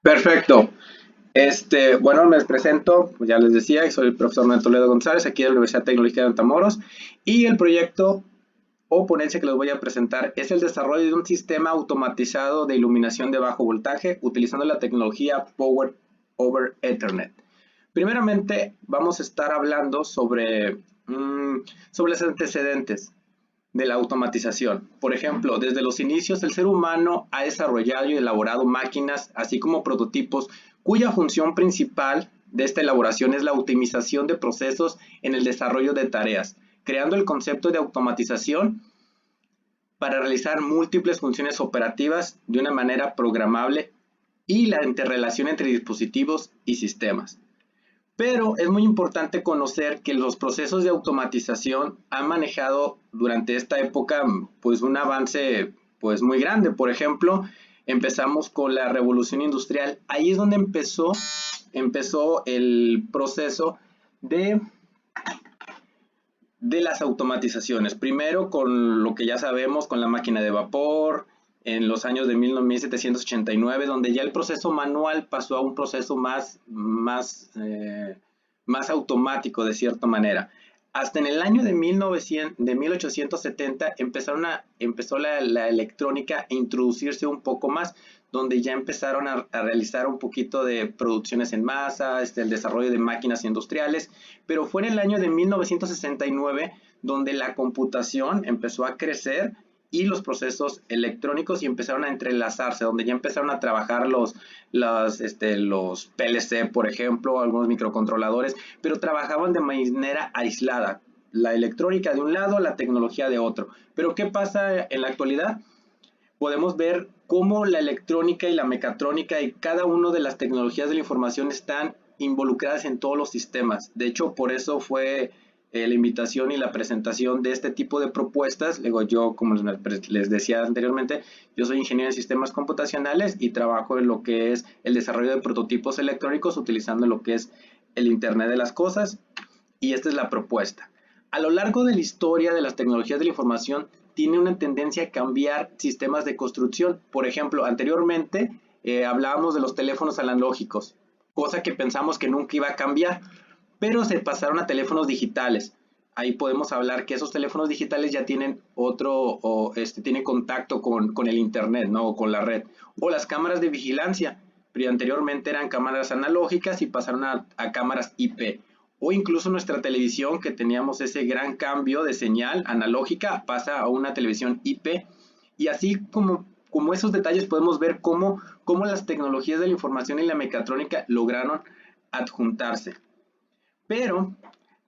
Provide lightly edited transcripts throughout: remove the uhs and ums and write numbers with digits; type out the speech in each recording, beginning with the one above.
Perfecto. Bueno, me presento, pues ya les decía, soy el profesor Manuel Toledo González, aquí de la Universidad Tecnológica de Matamoros, y el proyecto o ponencia que les voy a presentar es el desarrollo de un sistema automatizado de iluminación de bajo voltaje utilizando la tecnología Power over Ethernet. Primeramente, vamos a estar hablando sobre los antecedentes de la automatización. Por ejemplo, desde los inicios el ser humano ha desarrollado y elaborado máquinas, así como prototipos, cuya función principal de esta elaboración es la optimización de procesos en el desarrollo de tareas, creando el concepto de automatización para realizar múltiples funciones operativas de una manera programable y la interrelación entre dispositivos y sistemas. Pero es muy importante conocer que los procesos de automatización han manejado durante esta época pues un avance pues muy grande. Por ejemplo, empezamos con la revolución industrial. Ahí es donde empezó el proceso de las automatizaciones. Primero con lo que ya sabemos, con la máquina de vapor, en los años de 1789, donde ya el proceso manual pasó a un proceso más automático de cierta manera. Hasta en el año de 1870 empezó la electrónica a introducirse un poco más, donde ya empezaron a realizar un poquito de producciones en masa, el desarrollo de máquinas industriales, pero fue en el año de 1969 donde la computación empezó a crecer y los procesos electrónicos y empezaron a entrelazarse, donde ya empezaron a trabajar los PLC, por ejemplo, algunos microcontroladores, pero trabajaban de manera aislada. La electrónica de un lado, la tecnología de otro. Pero ¿qué pasa en la actualidad? Podemos ver cómo la electrónica y la mecatrónica y cada una de las tecnologías de la información están involucradas en todos los sistemas. De hecho, por eso fue la invitación y la presentación de este tipo de propuestas. Luego yo, como les decía anteriormente, yo soy ingeniero en sistemas computacionales y trabajo en lo que es el desarrollo de prototipos electrónicos utilizando lo que es el Internet de las cosas, y esta es la propuesta. A lo largo de la historia de las tecnologías de la información tiene una tendencia a cambiar sistemas de construcción. Por ejemplo, anteriormente hablábamos de los teléfonos analógicos, cosa que pensamos que nunca iba a cambiar, pero se pasaron a teléfonos digitales. Ahí podemos hablar que esos teléfonos digitales ya tienen tienen contacto con el internet, ¿no? O con la red. O las cámaras de vigilancia, pero anteriormente eran cámaras analógicas y pasaron a cámaras IP. O incluso nuestra televisión, que teníamos ese gran cambio de señal analógica, pasa a una televisión IP. Y así como esos detalles podemos ver cómo las tecnologías de la información y la mecatrónica lograron adjuntarse. Pero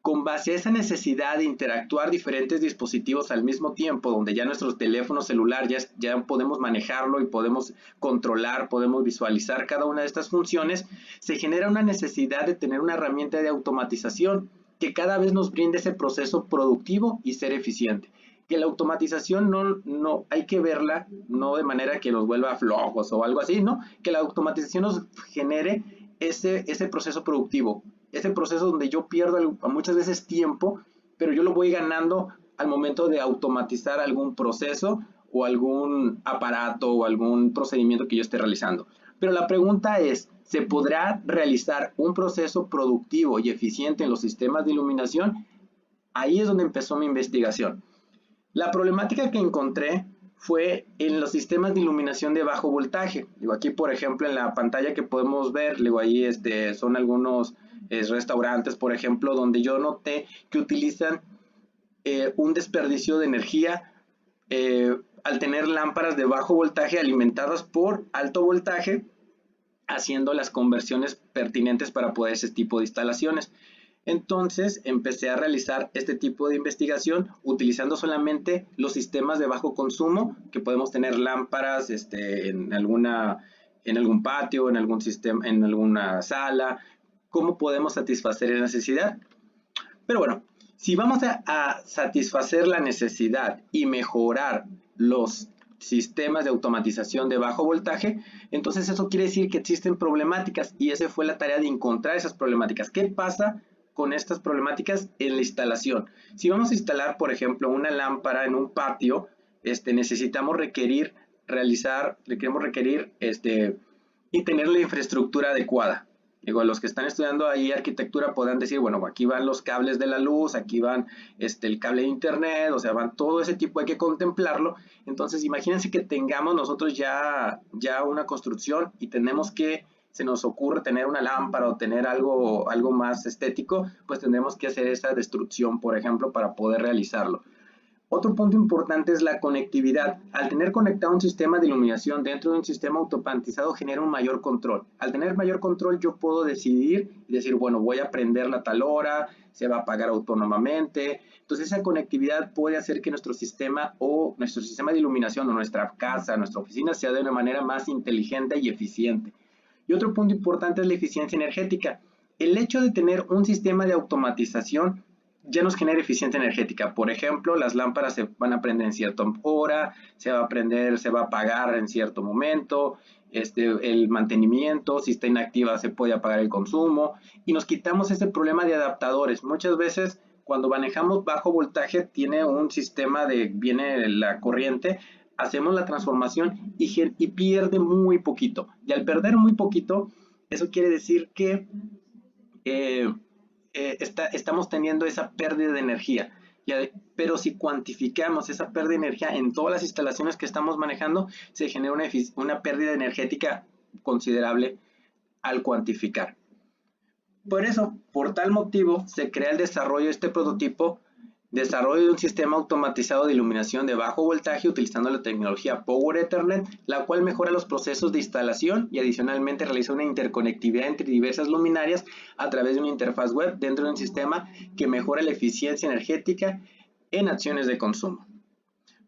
con base a esa necesidad de interactuar diferentes dispositivos al mismo tiempo, donde ya nuestro teléfono celular ya podemos manejarlo y podemos controlar, podemos visualizar cada una de estas funciones, se genera una necesidad de tener una herramienta de automatización que cada vez nos brinde ese proceso productivo y ser eficiente. Que la automatización no hay que verla no de manera que nos vuelva flojos o algo así, ¿no? Que la automatización nos genere ese proceso productivo, ese proceso donde yo pierdo muchas veces tiempo, pero yo lo voy ganando al momento de automatizar algún proceso o algún aparato o algún procedimiento que yo esté realizando. Pero la pregunta es, ¿se podrá realizar un proceso productivo y eficiente en los sistemas de iluminación? Ahí es donde empezó mi investigación. La problemática que encontré fue en los sistemas de iluminación de bajo voltaje. Digo, aquí, por ejemplo, en la pantalla que podemos ver, digo, ahí son algunos restaurantes, por ejemplo, donde yo noté que utilizan un desperdicio de energía al tener lámparas de bajo voltaje alimentadas por alto voltaje, haciendo las conversiones pertinentes para poder ese tipo de instalaciones. Entonces empecé a realizar este tipo de investigación utilizando solamente los sistemas de bajo consumo, que podemos tener lámparas en algún patio, en algún sistema, en alguna sala, cómo podemos satisfacer la necesidad. Pero bueno, si vamos a satisfacer la necesidad y mejorar los sistemas de automatización de bajo voltaje, entonces eso quiere decir que existen problemáticas y esa fue la tarea de encontrar esas problemáticas. ¿Qué pasa con estas problemáticas en la instalación? Si vamos a instalar, por ejemplo, una lámpara en un patio, necesitamos requerir requerir y tener la infraestructura adecuada. Digo, los que están estudiando ahí arquitectura podrán decir, bueno, aquí van los cables de la luz, aquí van el cable de internet, o sea, van todo ese tipo, hay que contemplarlo. Entonces, imagínense que tengamos nosotros ya una construcción y tenemos que, se nos ocurre tener una lámpara o tener algo más estético, pues tendremos que hacer esa destrucción, por ejemplo, para poder realizarlo. Otro punto importante es la conectividad. Al tener conectado un sistema de iluminación dentro de un sistema automatizado genera un mayor control. Al tener mayor control yo puedo decidir y decir, bueno, voy a prenderla a tal hora, se va a apagar autónomamente. Entonces esa conectividad puede hacer que nuestro sistema de iluminación o nuestra casa, nuestra oficina sea de una manera más inteligente y eficiente. Y otro punto importante es la eficiencia energética. El hecho de tener un sistema de automatización ya nos genera eficiencia energética. Por ejemplo, las lámparas se van a prender en cierta hora, se va a apagar en cierto momento, el mantenimiento, si está inactiva se puede apagar el consumo y nos quitamos ese problema de adaptadores. Muchas veces cuando manejamos bajo voltaje tiene un sistema viene la corriente, hacemos la transformación y pierde muy poquito. Y al perder muy poquito, eso quiere decir que estamos teniendo esa pérdida de energía. Pero si cuantificamos esa pérdida de energía en todas las instalaciones que estamos manejando, se genera una pérdida energética considerable al cuantificar. Por eso, por tal motivo, se crea el desarrollo de este prototipo, desarrollo de un sistema automatizado de iluminación de bajo voltaje utilizando la tecnología Power Ethernet, la cual mejora los procesos de instalación y adicionalmente realiza una interconectividad entre diversas luminarias a través de una interfaz web dentro de un sistema que mejora la eficiencia energética en acciones de consumo.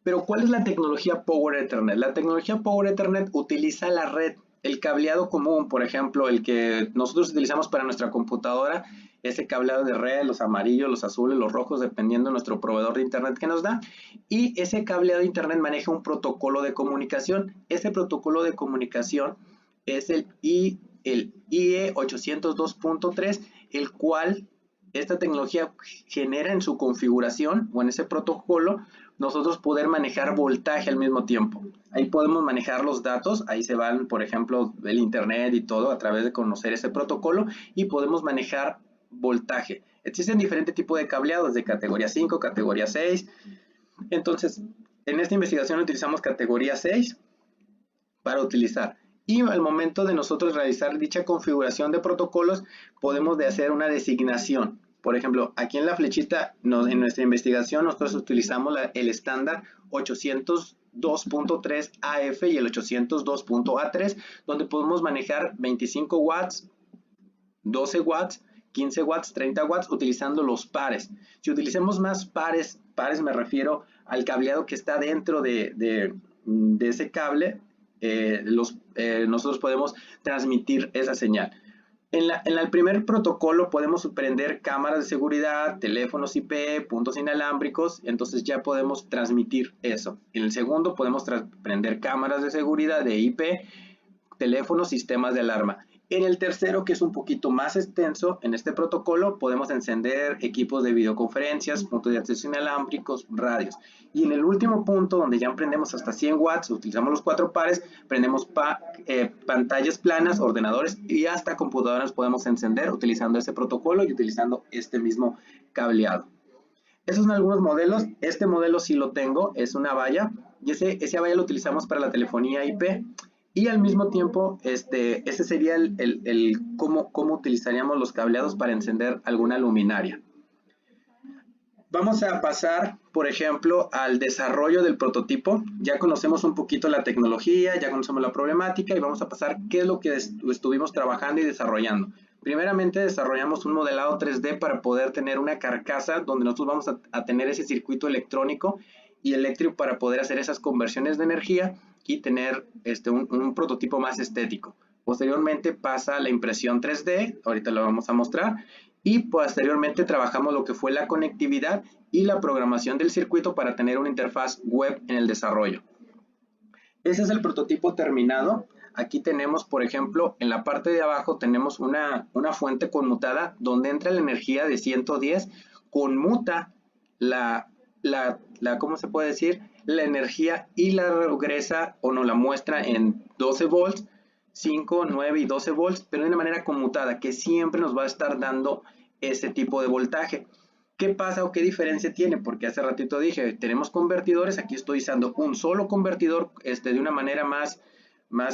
Pero ¿cuál es la tecnología Power Ethernet? La tecnología Power Ethernet utiliza la red, el cableado común, por ejemplo, el que nosotros utilizamos para nuestra computadora, ese cableado de red, los amarillos, los azules, los rojos, dependiendo de nuestro proveedor de internet que nos da. Y ese cableado de internet maneja un protocolo de comunicación. Ese protocolo de comunicación es el IE 802.3, el cual esta tecnología genera en su configuración o en ese protocolo nosotros poder manejar voltaje al mismo tiempo. Ahí podemos manejar los datos, ahí se van, por ejemplo, el internet y todo a través de conocer ese protocolo y podemos manejar voltaje. Existen diferentes tipos de cableados de categoría 5, categoría 6. Entonces, en esta investigación utilizamos categoría 6 para utilizar. Y al momento de nosotros realizar dicha configuración de protocolos, podemos hacer una designación. Por ejemplo, aquí en la flechita, en nuestra investigación, nosotros utilizamos el estándar 802.3 AF y el 802.A3, donde podemos manejar 25 watts, 12 watts, 15 watts, 30 watts, utilizando los pares. Si utilicemos más pares me refiero al cableado que está dentro de ese cable, nosotros podemos transmitir esa señal. En el primer protocolo podemos prender cámaras de seguridad, teléfonos IP, puntos inalámbricos, entonces ya podemos transmitir eso. En el segundo podemos prender cámaras de seguridad de IP, teléfonos, sistemas de alarma. En el tercero, que es un poquito más extenso, en este protocolo podemos encender equipos de videoconferencias, puntos de acceso inalámbricos, radios. Y en el último punto, donde ya prendemos hasta 100 watts, utilizamos los 4 pares, prendemos pantallas planas, ordenadores y hasta computadoras podemos encender utilizando ese protocolo y utilizando este mismo cableado. Esos son algunos modelos. Este modelo sí lo tengo, es una valla y esa valla lo utilizamos para la telefonía IP. Y al mismo tiempo, ese sería cómo utilizaríamos los cableados para encender alguna luminaria. Vamos a pasar, por ejemplo, al desarrollo del prototipo. Ya conocemos un poquito la tecnología, ya conocemos la problemática y vamos a pasar qué es lo que estuvimos trabajando y desarrollando. Primeramente desarrollamos un modelado 3D para poder tener una carcasa donde nosotros vamos a tener ese circuito electrónico y eléctrico para poder hacer esas conversiones de energía y tener un prototipo más estético. Posteriormente pasa la impresión 3D, ahorita lo vamos a mostrar, y posteriormente trabajamos lo que fue la conectividad y la programación del circuito para tener una interfaz web en el desarrollo. Ese es el prototipo terminado. Aquí tenemos, por ejemplo, en la parte de abajo tenemos una fuente conmutada donde entra la energía de 110, conmuta ¿cómo se puede decir? la energía y la regresa o nos la muestra en 12 volts, 5, 9 y 12 volts, pero de una manera conmutada, que siempre nos va a estar dando ese tipo de voltaje. ¿Qué pasa o qué diferencia tiene? Porque hace ratito dije, tenemos convertidores, aquí estoy usando un solo convertidor de una manera más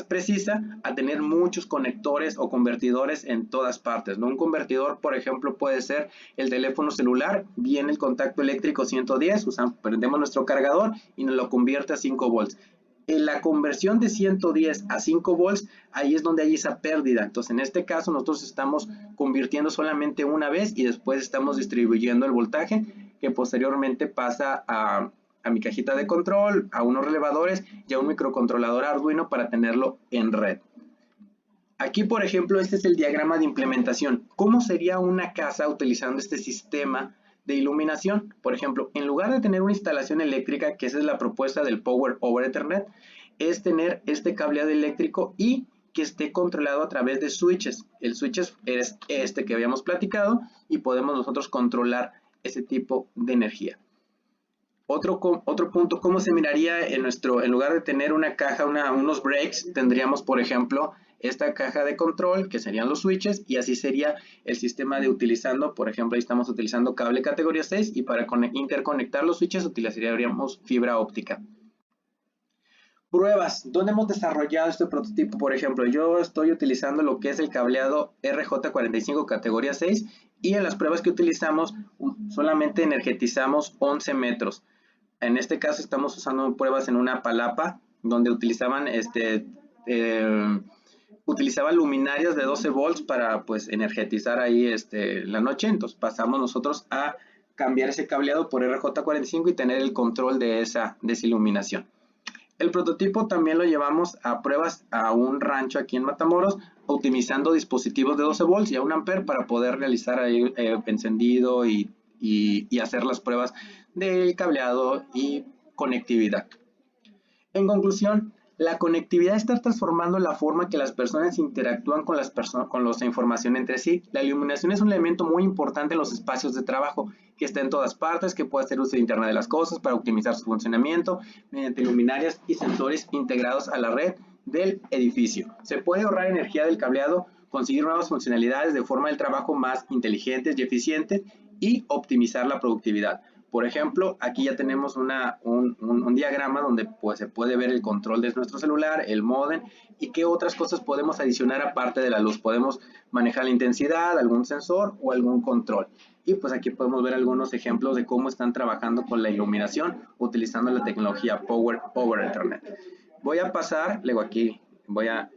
precisa a tener muchos conectores o convertidores en todas partes, ¿no? Un convertidor, por ejemplo, puede ser el teléfono celular, viene el contacto eléctrico 110, prendemos nuestro cargador y nos lo convierte a 5 volts. En la conversión de 110 a 5 volts, ahí es donde hay esa pérdida. Entonces, en este caso, nosotros estamos convirtiendo solamente una vez y después estamos distribuyendo el voltaje que posteriormente pasa a mi cajita de control, a unos relevadores y a un microcontrolador Arduino para tenerlo en red. Aquí, por ejemplo, este es el diagrama de implementación. ¿Cómo sería una casa utilizando este sistema de iluminación? Por ejemplo, en lugar de tener una instalación eléctrica, que esa es la propuesta del Power over Ethernet, es tener este cableado eléctrico y que esté controlado a través de switches. El switch es este que habíamos platicado y podemos nosotros controlar ese tipo de energía. Otro punto, ¿cómo se miraría en lugar de tener una caja, unos breaks, tendríamos, por ejemplo, esta caja de control, que serían los switches, y así sería el sistema de utilizando, por ejemplo, ahí estamos utilizando cable categoría 6, y para interconectar los switches utilizaríamos fibra óptica. Pruebas, ¿dónde hemos desarrollado este prototipo? Por ejemplo, yo estoy utilizando lo que es el cableado RJ45 categoría 6, y en las pruebas que utilizamos solamente energetizamos 11 metros. En este caso estamos usando pruebas en una palapa donde utilizaban luminarias de 12 volts para pues energetizar ahí la noche. Entonces pasamos nosotros a cambiar ese cableado por RJ45 y tener el control de esa iluminación. El prototipo también lo llevamos a pruebas a un rancho aquí en Matamoros, optimizando dispositivos de 12 volts y a 1 ampere para poder realizar ahí encendido y hacer las pruebas del cableado y conectividad. En conclusión, la conectividad está transformando la forma que las personas interactúan con la información entre sí. La iluminación es un elemento muy importante en los espacios de trabajo, que está en todas partes, que puede hacer uso de Internet de las Cosas para optimizar su funcionamiento mediante luminarias y sensores integrados a la red del edificio. Se puede ahorrar energía del cableado, conseguir nuevas funcionalidades de forma del trabajo más inteligentes y eficientes y optimizar la productividad. Por ejemplo, aquí ya tenemos un diagrama donde pues, se puede ver el control de nuestro celular, el módem y qué otras cosas podemos adicionar aparte de la luz. Podemos manejar la intensidad, algún sensor o algún control. Y pues aquí podemos ver algunos ejemplos de cómo están trabajando con la iluminación utilizando la tecnología Power over Ethernet. Voy a pasar, luego aquí voy a